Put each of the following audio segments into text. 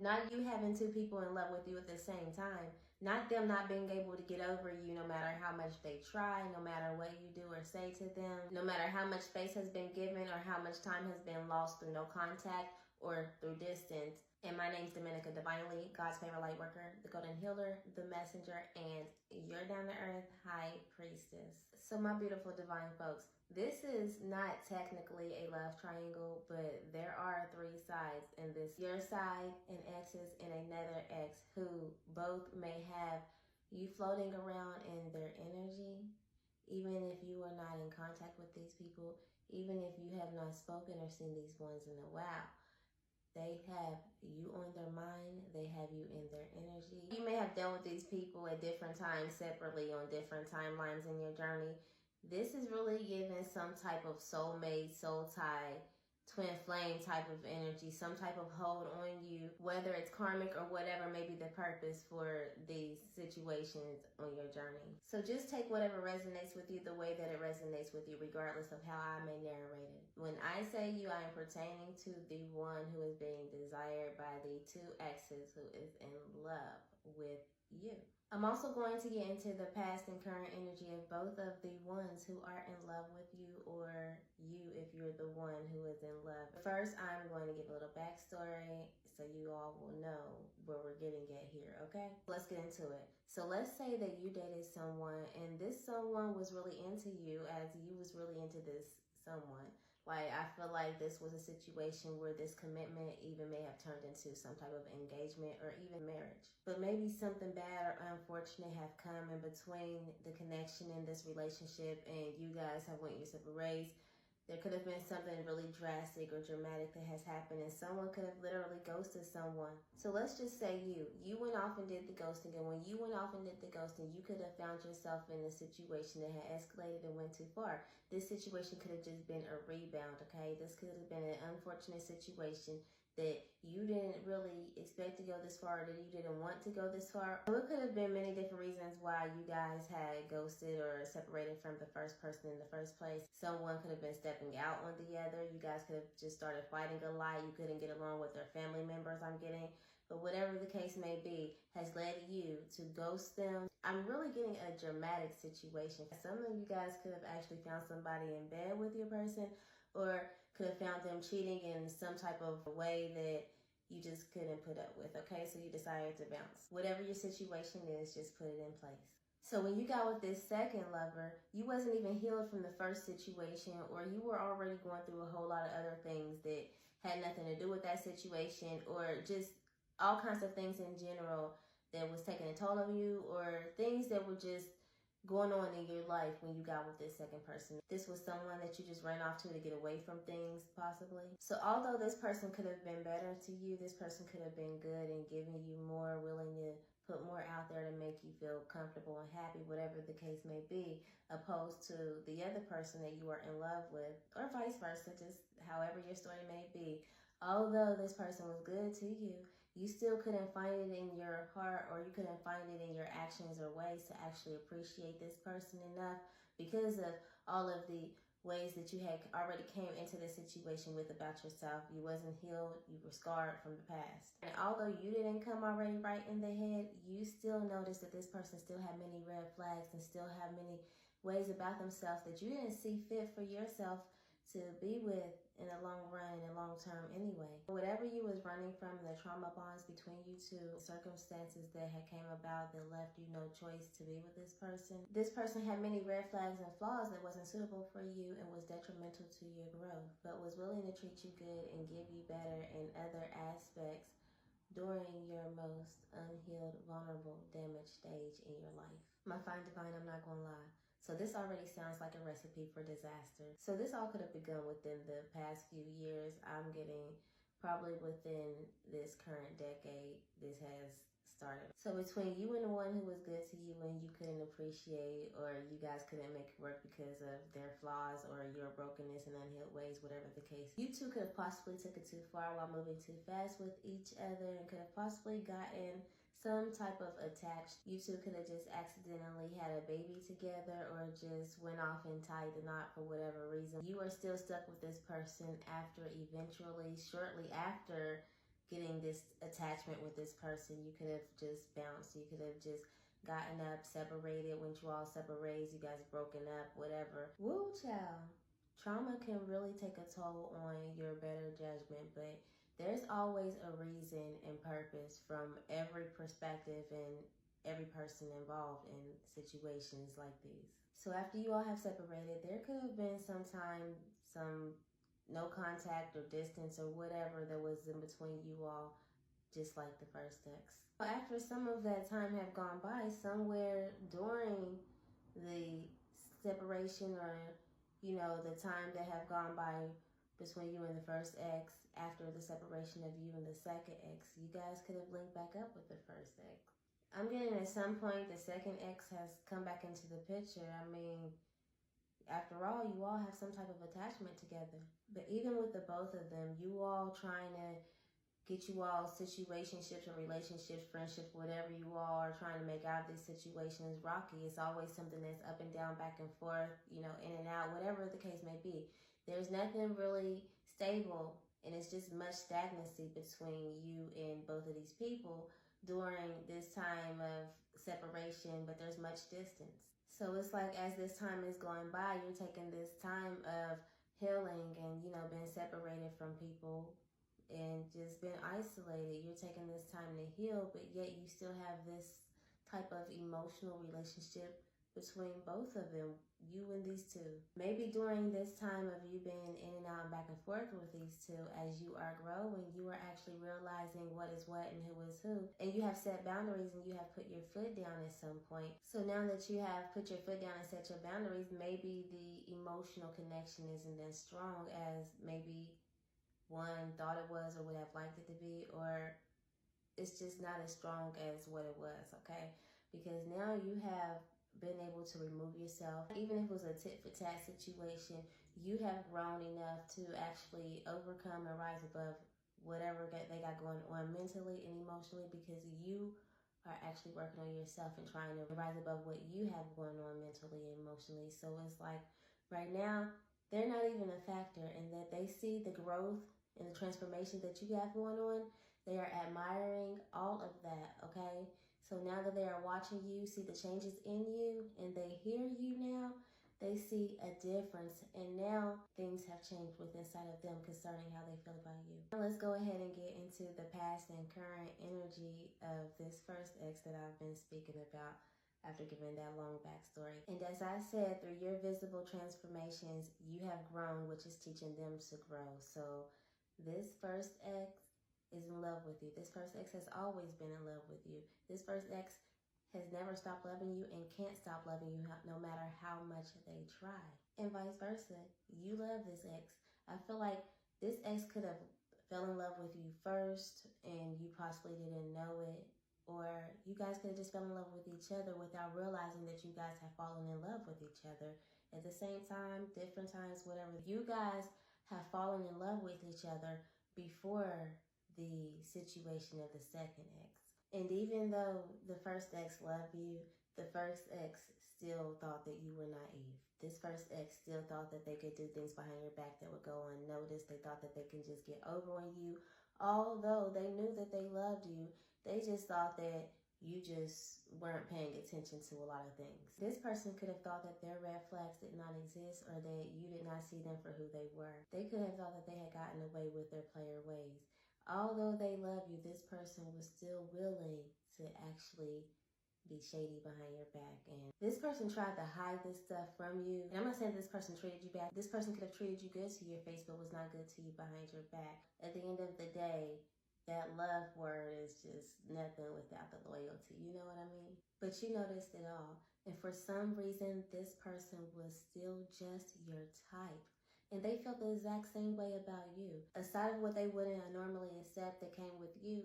Not you having two people in love with you at the same time. Not them not being able to get over you no matter how much they try, no matter what you do or say to them, no matter how much space has been given or how much time has been lost through no contact or through distance. And my name's Dominica Divinely, God's favorite light worker, the golden healer, the messenger, and your down to earth high priestess. So my beautiful divine folks, this is not technically a love triangle, but there are three sides in this. Your side, an ex's, and another ex who both may have you floating around in their energy, even if you are not in contact with these people, even if you have not spoken or seen these ones in a while. They have you on their mind. They have you in their energy. You may have dealt with these people at different times separately on different timelines in your journey. This is really giving some type of soulmate, soul tie, twin flame type of energy, some type of hold on you, whether it's karmic or whatever may be the purpose for these situations on your journey. So just take whatever resonates with you the way that it resonates with you, regardless of how I may narrate it. When I say you, I am pertaining to the one who is being desired by the two exes who is in love with you. I'm also going to get into the past and current energy of both of the ones who are in love with you, or you if you're the one who is in love. First, I'm going to give a little backstory so you all will know where we're getting at here, okay? Let's get into it. So let's say that you dated someone and this someone was really into you as you was really into this someone. Like, I feel like this was a situation where this commitment even may have turned into some type of engagement or even marriage. But maybe something bad or unfortunate have come in between the connection in this relationship and you guys have went your separate ways. There could have been something really drastic or dramatic that has happened and someone could have literally ghosted someone. So let's just say you went off and did the ghosting, and when you went off and did the ghosting, you could have found yourself in a situation that had escalated and went too far. This situation could have just been a rebound, okay? This could have been an unfortunate situation that you didn't really expect to go this far, or that you didn't want to go this far. So it could have been many different reasons why you guys had ghosted or separated from the first person in the first place. Someone could have been stepping out on the other. You guys could have just started fighting a lot. You couldn't get along with their family members, I'm getting. But whatever the case may be has led you to ghost them. I'm really getting a dramatic situation. Some of you guys could have actually found somebody in bed with your person, or could have found them cheating in some type of way that you just couldn't put up with, okay? So you decided to bounce. Whatever your situation is, just put it in place. So when you got with this second lover, you wasn't even healed from the first situation, or you were already going through a whole lot of other things that had nothing to do with that situation, or just all kinds of things in general that was taking a toll on you, or things that were just going on in your life when you got with this second person. This was someone that you just ran off to get away from things, possibly. So although this person could have been better to you, this person could have been good and giving you more, willing to put more out there to make you feel comfortable and happy, whatever the case may be, opposed to the other person that you are in love with, or vice versa, just however your story may be. Although this person was good to you, you still couldn't find it in your heart, or you couldn't find it in your actions or ways to actually appreciate this person enough because of all of the ways that you had already came into this situation with about yourself. You wasn't healed, you were scarred from the past. And although you didn't come already right in the head, you still noticed that this person still had many red flags and still have many ways about themselves that you didn't see fit for yourself to be with in the long run and long term anyway. Whatever you was running from, the trauma bonds between you two, circumstances that had came about that left you no choice to be with this person. This person had many red flags and flaws that wasn't suitable for you and was detrimental to your growth, but was willing to treat you good and give you better in other aspects during your most unhealed, vulnerable, damaged stage in your life. My fine divine, I'm not gonna lie. So this already sounds like a recipe for disaster. So this all could have begun within the past few years. I'm getting probably within this current decade, this has started. So between you and the one who was good to you and you couldn't appreciate, or you guys couldn't make it work because of their flaws or your brokenness and unhealed ways, whatever the case, you two could have possibly took it too far while moving too fast with each other and could have possibly gotten some type of attached. You two could have just accidentally had a baby together, or just went off and tied the knot for whatever reason. You are still stuck with this person after eventually, shortly after getting this attachment with this person. You could have just bounced. You could have just gotten up, separated. When you all separated, you guys broken up, whatever. Woo, child. Trauma can really take a toll on your better judgment, but there's always a reason and purpose from every perspective and every person involved in situations like these. So after you all have separated, there could have been some no contact or distance or whatever that was in between you all, just like the first ex. After some of that time have gone by, somewhere during the separation, or the time that have gone by between you and the first ex, after the separation of you and the second ex, you guys could have linked back up with the first ex. I'm getting at some point the second ex has come back into the picture. I mean, after all, you all have some type of attachment together. But even with the both of them, you all trying to get you all situationships or relationships, friendships, whatever you all are trying to make out of these situations rocky. It's always something that's up and down, back and forth, in and out, whatever the case may be. There's nothing really stable, and it's just much stagnancy between you and both of these people during this time of separation, but there's much distance. So it's like as this time is going by, you're taking this time of healing and, being separated from people and just been isolated. You're taking this time to heal, but yet you still have this type of emotional relationship between both of them, you and these two. Maybe during this time of you being in and out and back and forth with these two, as you are growing, you are actually realizing what is what and who is who. And you have set boundaries and you have put your foot down at some point. So now that you have put your foot down and set your boundaries, maybe the emotional connection isn't as strong as maybe one thought it was or would have liked it to be, or it's just not as strong as what it was, okay? Because now you have been able to remove yourself. Even if it was a tit-for-tat situation, you have grown enough to actually overcome and rise above whatever they got going on mentally and emotionally, because you are actually working on yourself and trying to rise above what you have going on mentally and emotionally. So it's like right now, they're not even a factor, and that they see the growth and the transformation that you have going on. They are admiring all of that, okay? So now that they are watching you, see the changes in you, and they hear you now, they see a difference, and now things have changed with inside of them concerning how they feel about you. Now let's go ahead and get into the past and current energy of this first ex that I've been speaking about after giving that long backstory. And as I said, through your visible transformations, you have grown, which is teaching them to grow. So this first ex is in love with you. This first ex has always been in love with you. This first ex has never stopped loving you and can't stop loving you no matter how much they try. And vice versa. You love this ex. I feel like this ex could have fell in love with you first and you possibly didn't know it. Or you guys could have just fell in love with each other without realizing that you guys have fallen in love with each other. At the same time, different times, whatever. You guys have fallen in love with each other before the situation of the second ex. And even though the first ex loved you, the first ex still thought that you were naive. This first ex still thought that they could do things behind your back that would go unnoticed. They thought that they can just get over on you. Although they knew that they loved you, they just thought that you just weren't paying attention to a lot of things. This person could have thought that their red flags did not exist, or that you did not see them for who they were. They could have thought that they had gotten away with their player ways. Although they love you, this person was still willing to actually be shady behind your back. And this person tried to hide this stuff from you. And I'm not saying this person treated you bad. This person could have treated you good to your face, but was not good to you behind your back. At the end of the day, that love word is just nothing without the loyalty. You know what I mean? But you noticed it all. And for some reason, this person was still just your type. And they felt the exact same way about you. Aside of what they wouldn't normally accept that came with you,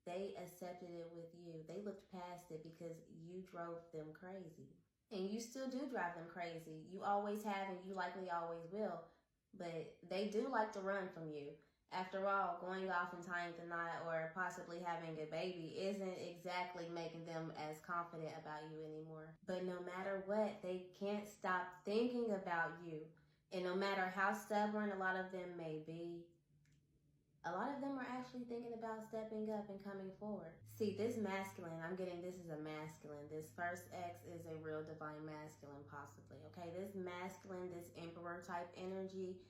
they accepted it with you. They looked past it because you drove them crazy. And you still do drive them crazy. You always have, and you likely always will. But they do like to run from you. After all, going off and tying the knot or possibly having a baby isn't exactly making them as confident about you anymore. But no matter what, they can't stop thinking about you. And no matter how stubborn a lot of them may be, A lot of them are actually thinking about stepping up and coming forward. See, this masculine, I'm getting this is a masculine. This first X is a real divine masculine, possibly. Okay, this masculine, this emperor type energy,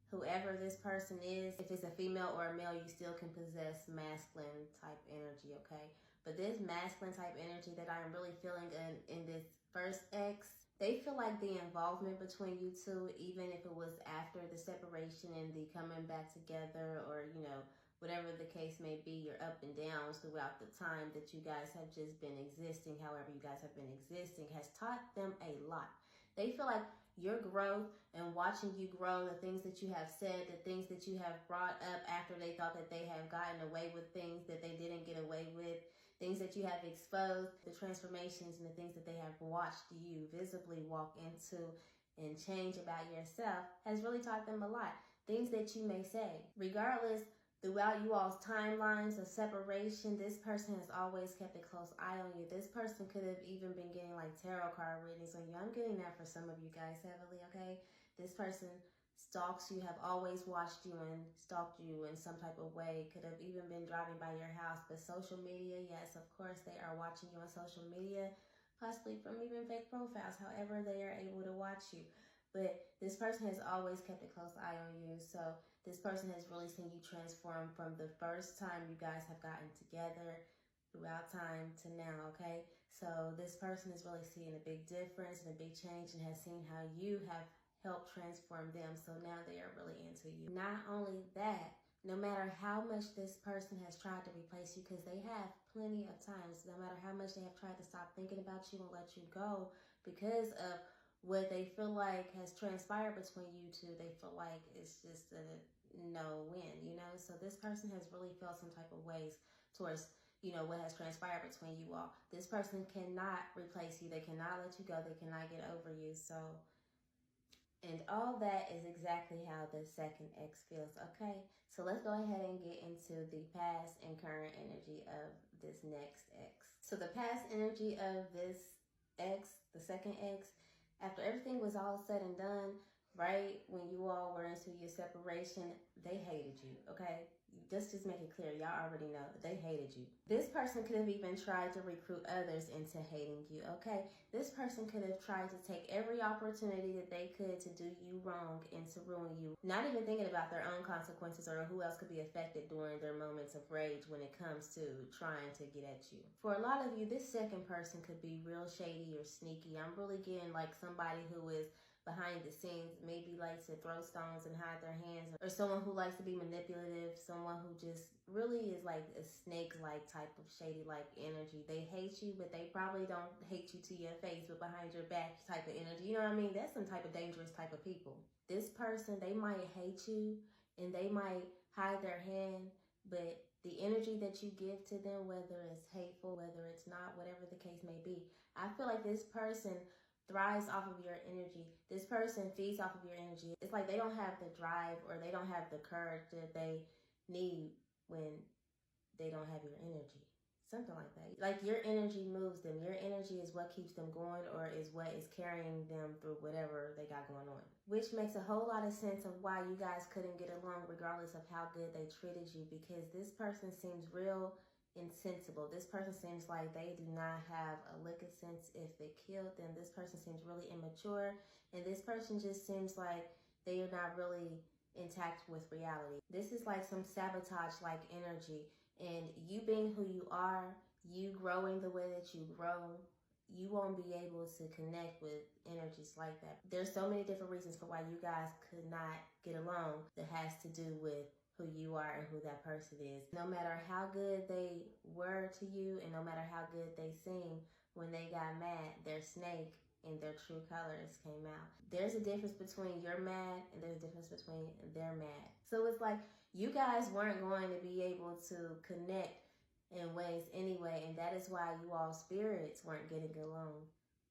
whoever this person is, if it's a female or a male, you still can possess masculine type energy, okay? But this masculine type energy that I'm really feeling in this first X, they feel like the involvement between you two, even if it was after the separation and the coming back together, or, you know, whatever the case may be, your up and downs throughout the time that you guys have just been existing, however you guys have been existing, has taught them a lot. They feel like your growth and watching you grow, the things that you have said, the things that you have brought up after they thought that they have gotten away with things that they didn't get away with, things that you have exposed, the transformations and the things that they have watched you visibly walk into and change about yourself has really taught them a lot. Things that you may say. Regardless, throughout you all's timelines of separation, this person has always kept a close eye on you. This person could have even been getting like tarot card readings on you. I'm getting that for some of you guys heavily, okay? This person stalks you, have always watched you and stalked you in some type of way, could have even been driving by your house. But social media, yes, of course, they are watching you on social media, possibly from even fake profiles, however they are able to watch you. But this person has always kept a close eye on you. So this person has really seen you transform from the first time you guys have gotten together throughout time to now, okay? So this person is really seeing a big difference and a big change and has seen how you have helped transform them. So now they are really into you. Not only that, no matter how much this person has tried to replace you, because they have plenty of times, no matter how much they have tried to stop thinking about you and let you go because of what they feel like has transpired between you two, they feel like it's just a no-win, you know? So this person has really felt some type of ways towards, you know, what has transpired between you all. This person cannot replace you. They cannot let you go. They cannot get over you. So, and all that is exactly how the second X feels, okay? So let's go ahead and get into the past and current energy of this next X. So the past energy of this X, the second X, after everything was all said and done, right, when you all were into your separation, they hated you, okay? Just make it clear. Y'all already know they hated you. This person could have even tried to recruit others into hating you, okay? This person could have tried to take every opportunity that they could to do you wrong and to ruin you, not even thinking about their own consequences or who else could be affected during their moments of rage when it comes to trying to get at you. For a lot of you, this second person could be real shady or sneaky. I'm really getting like somebody who is behind the scenes, maybe likes to throw stones and hide their hands, or someone who likes to be manipulative, someone who just really is like a snake-like type of shady-like energy. They hate you, but they probably don't hate you to your face, but behind your back type of energy. You know what I mean? That's some type of dangerous type of people. This person, they might hate you and they might hide their hand, but the energy that you give to them, whether it's hateful, whether it's not, whatever the case may be, I feel like this person thrives off of your energy. This person feeds off of your energy. It's like they don't have the drive or they don't have the courage that they need when they don't have your energy. Something like that. Like your energy moves them. Your energy is what keeps them going or is what is carrying them through whatever they got going on. Which makes a whole lot of sense of why you guys couldn't get along regardless of how good they treated you, because this person seems real insensible. This person seems like they do not have a lick of sense if it killed them. This person seems really immature, and this person just seems like they are not really intact with reality. This is like some sabotage-like energy, and you being who you are, you growing the way that you grow, you won't be able to connect with energies like that. There's so many different reasons for why you guys could not get along that has to do with who you are and who that person is. No matter how good they were to you and no matter how good they seem, when they got mad, their snake and their true colors came out. There's a difference between you're mad and there's a difference between they're mad. So it's like you guys weren't going to be able to connect in ways anyway, and that is why you all spirits weren't getting along,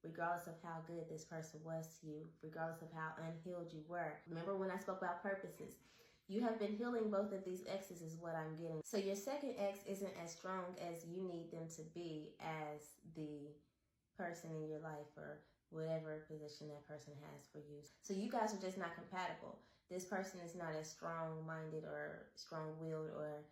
regardless of how good this person was to you, regardless of how unhealed you were. Remember when I spoke about purposes? You have been healing both of these X's is what I'm getting. So your second X isn't as strong as you need them to be as the person in your life or whatever position that person has for you. So you guys are just not compatible. this person is not as strong-minded or strong-willed or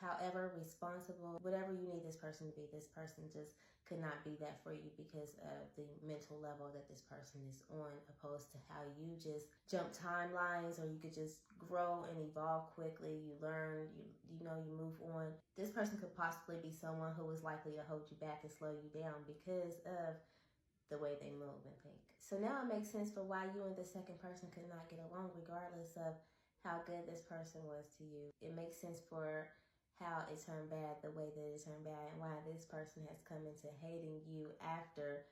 however responsible. Whatever you need this person to be, this person just could not be that for you because of the mental level that this person is on, opposed to how you just jump timelines, or you could just grow and evolve quickly. You learn, you move on. This person could possibly be someone who is likely to hold you back and slow you down because of the way they move and think. So now it makes sense for why you and the second person could not get along, regardless of how good this person was to you. It makes sense for how it turned bad the way that it turned bad, and why this person has come into hating you after,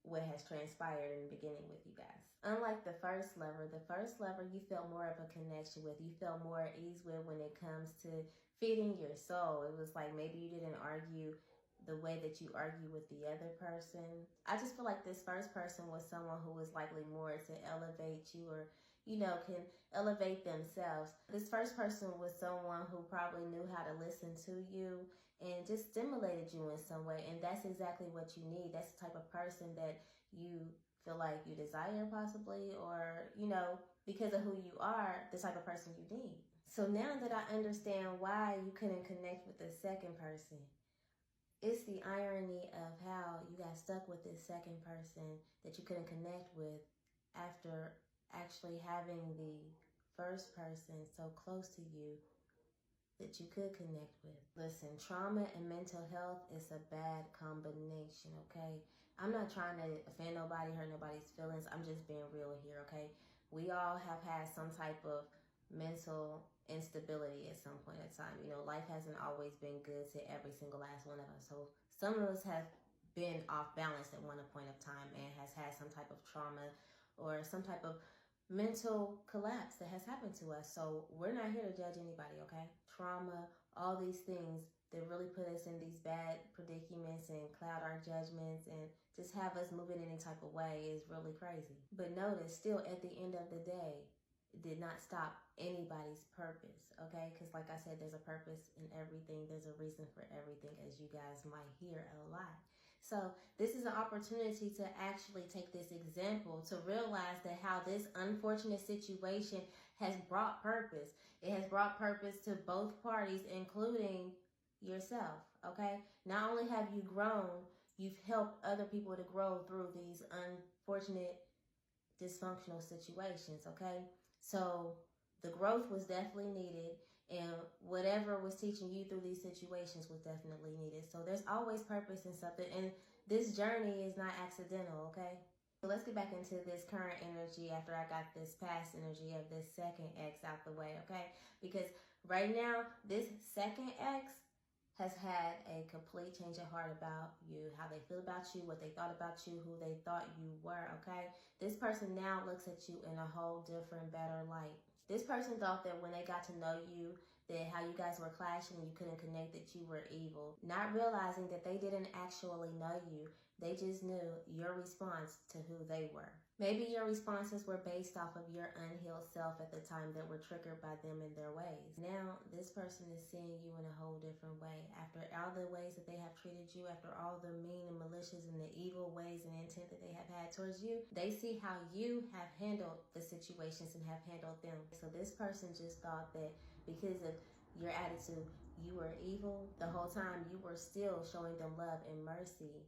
what has transpired in the beginning with you guys. Unlike the first lover you felt more of a connection with. You felt more at ease with when it comes to feeding your soul. It was like maybe you didn't argue the way that you argue with the other person. I just feel like this first person was someone who was likely more to elevate you, or can elevate themselves. This first person was someone who probably knew how to listen to you and just stimulated you in some way. And that's exactly what you need. That's the type of person that you feel like you desire, possibly, or, because of who you are, the type of person you need. So now that I understand why you couldn't connect with the second person, it's the irony of how you got stuck with this second person that you couldn't connect with after actually having the first person so close to you that you could connect with. Listen, trauma and mental health is a bad combination, okay? I'm not trying to offend nobody, hurt nobody's feelings. I'm just being real here, okay? We all have had some type of mental instability at some point in time. Life hasn't always been good to every single last one of us. So some of us have been off balance at one point of time and has had some type of trauma or some type of mental collapse that has happened to us. So we're not here to judge anybody, okay? Trauma, all these things that really put us in these bad predicaments and cloud our judgments and just have us move in any type of way is really crazy. But notice, still at the end of the day, it did not stop anybody's purpose, okay? Because like I said, there's a purpose in everything. There's a reason for everything, as you guys might hear a lot. So this is an opportunity to actually take this example to realize that how this unfortunate situation has brought purpose. It has brought purpose to both parties, including yourself, okay? Not only have you grown, you've helped other people to grow through these unfortunate dysfunctional situations, okay? So the growth was definitely needed, and whatever was teaching you through these situations was definitely needed. So there's always purpose in something, and this journey is not accidental, okay? So let's get back into this current energy after I got this past energy of this second ex out the way, okay? Because right now, this second ex has had a complete change of heart about you, how they feel about you, what they thought about you, who they thought you were, okay? This person now looks at you in a whole different, better light. This person thought that when they got to know you, that how you guys were clashing and you couldn't connect, that you were evil. Not realizing that they didn't actually know you. They just knew your response to who they were. Maybe your responses were based off of your unhealed self at the time that were triggered by them in their ways. Now, this person is seeing you in a whole different way. After all the ways that they have treated you, after all the mean and malicious and the evil ways and intent that they have had towards you, they see how you have handled the situations and have handled them. So this person just thought that because of your attitude, you were evil. The whole time you were still showing them love and mercy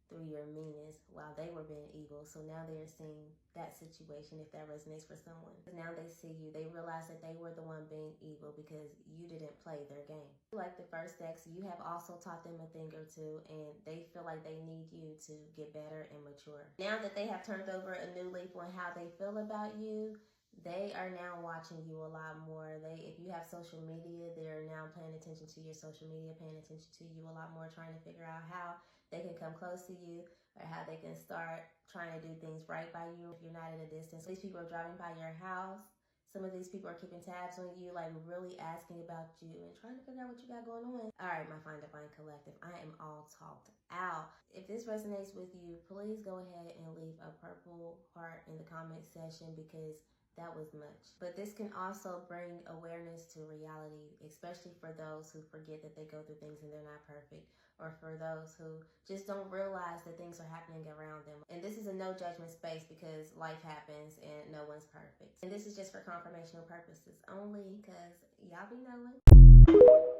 through your meanness while they were being evil. So now they're seeing that situation, if that resonates for someone. Now they see you. They realize that they were the one being evil because you didn't play their game. Like the first ex, you have also taught them a thing or two, and they feel like they need you to get better and mature. Now that they have turned over a new leaf on how they feel about you, they are now watching you a lot more. If you have social media, they're now paying attention to your social media, paying attention to you a lot more, trying to figure out how they can come close to you or how they can start trying to do things right by you if you're not at a distance. These people are driving by your house. Some of these people are keeping tabs on you, like really asking about you and trying to figure out what you got going on. All right, my Fine Divine Collective, I am all talked out. If this resonates with you, please go ahead and leave a purple heart in the comment section, because that was much. But this can also bring awareness to reality, especially for those who forget that they go through things and they're not perfect, or for those who just don't realize that things are happening around them. And this is a no judgment space because life happens and no one's perfect. And this is just for confirmational purposes only, because y'all be knowing.